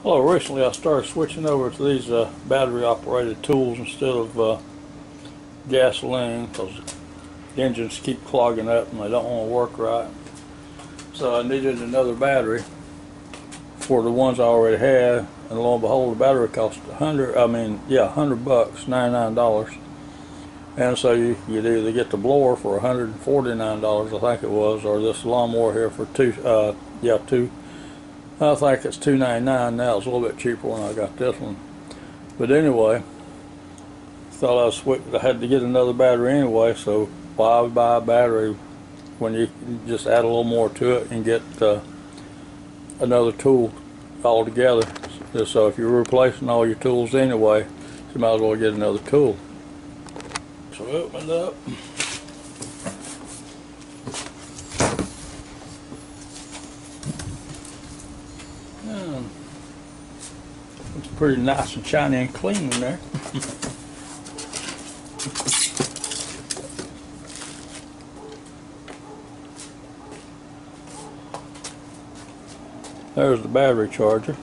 Well, recently I started switching over to these battery operated tools instead of gasoline, because the engines keep clogging up and they don't want to work right. So I needed another battery for the ones I already had, and lo and behold, the battery cost $100 bucks, $99. And so you'd either get the blower for $149, I think it was, or this lawnmower here for two. I think it's $2.99 now. It's a little bit cheaper when I got this one. But anyway, thought I had to get another battery anyway, so why buy a battery when you can just add a little more to it and get another tool altogether. So if you're replacing all your tools anyway, you might as well get another tool. So open it up. And it's pretty nice and shiny and clean in there. There's the battery charger.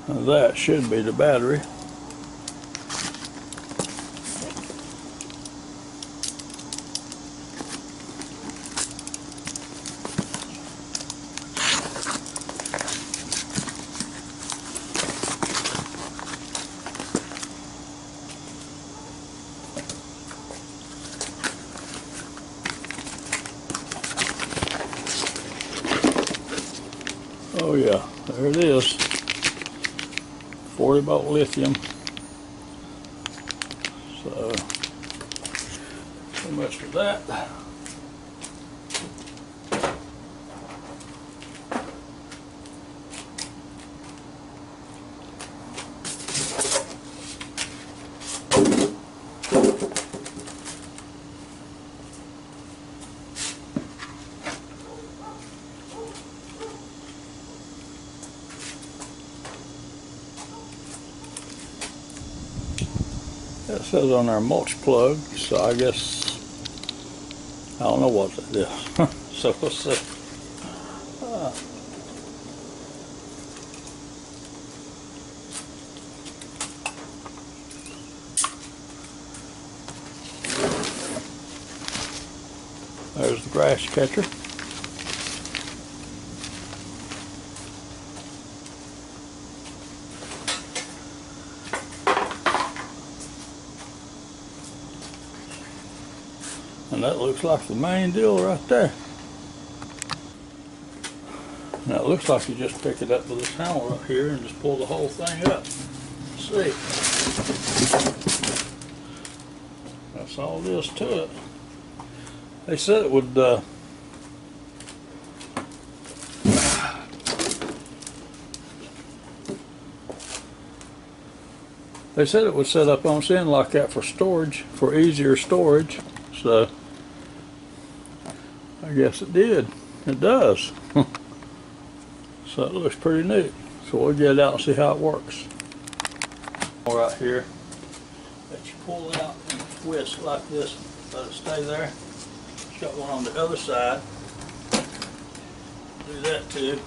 Now that should be the battery. Oh yeah, there it is. 40-volt lithium. So much for that. It says on our mulch plug, so I guess I don't know what that is. So let's see. There's the grass catcher. And that looks like the main deal right there. Now it looks like you just pick it up with this handle right here and just pull the whole thing up. Let's see. That's all there is to it. They said it would set up on its end like that for storage, for easier storage. So I guess it did. It does. So it looks pretty neat. So we'll get it out and see how it works. Right here that you pull out and twist like this. Let it stay there. It's got one on the other side. Do that too.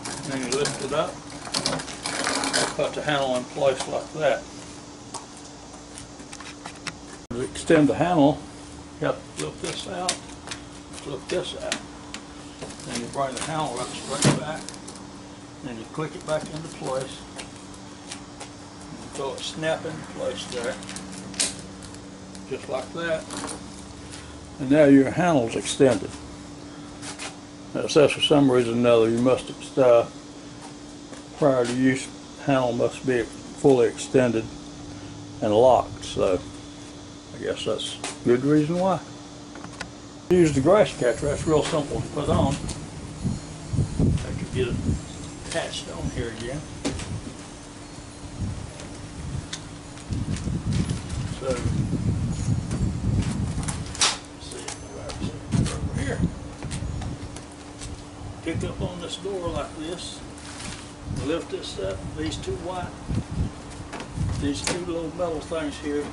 And then you lift it up. Put the handle in place like that. To extend the handle, you have to flip this out, flip this out. Then you bring the handle right straight back, then you click it back into place, until it snaps into place there, just like that. And now your handle's extended. Now it says for some reason or another you must have, prior to use, the handle must be fully extended and locked. So I guess that's a good reason why. Use the grass catcher. That's real simple to put on. I could get it attached on here again. So, let's see, over here. pick up on this door like this, lift this up, these two little metal things here,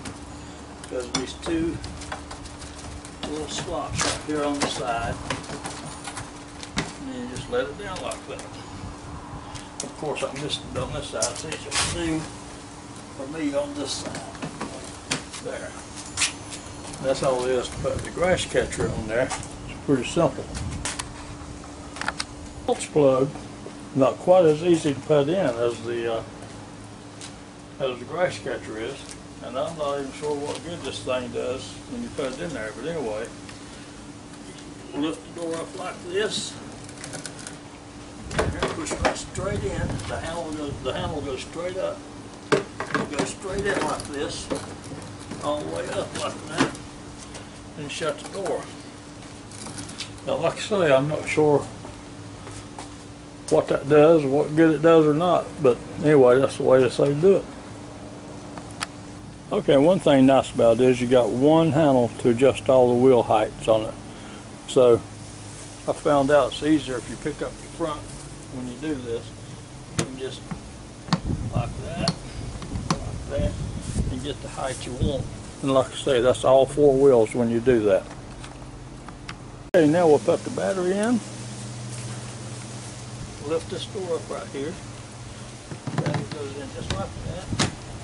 because these two little slots right here on the side, and you just let it down like that. Of course, I missed it on this side, so it's the same for me on this side. There. That's all it is to put the grass catcher on there. It's pretty simple. Mulch plug, not quite as easy to put in as the grass catcher is, and I'm not even sure what good this thing does when you put it in there. But anyway, lift the door up like this, and push right straight in. The handle goes straight up. It goes straight in like this, all the way up like that, and shut the door. Now, like I say, I'm not sure what that does, or what good it does or not, but anyway, that's the way they say to do it. Okay, one thing nice about it is you got one handle to adjust all the wheel heights on it. So I found out it's easier if you pick up the front when you do this. You can just like that, and get the height you want. And like I say, that's all four wheels when you do that. Okay, now we'll put the battery in. Lift this door up right here. Battery goes in just like that.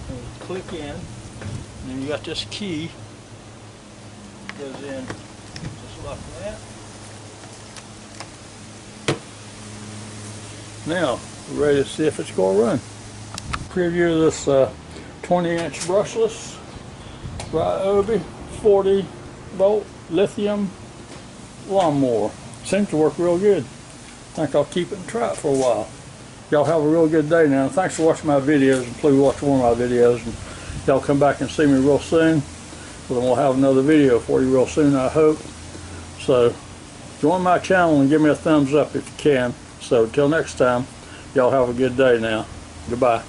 And you click in. And then you got this key. Goes in just like that. Now, we're ready to see if it's going to run. Preview of this 20-inch brushless ROYBI 40-volt lithium lawnmower. Seems to work real good. I think I'll keep it and try it for a while. Y'all have a real good day now. Thanks for watching my videos, and please watch one of my videos. And y'all come back and see me real soon. Then we'll have another video for you real soon, I hope. So join my channel and give me a thumbs up if you can. So till next time, y'all have a good day now. Goodbye.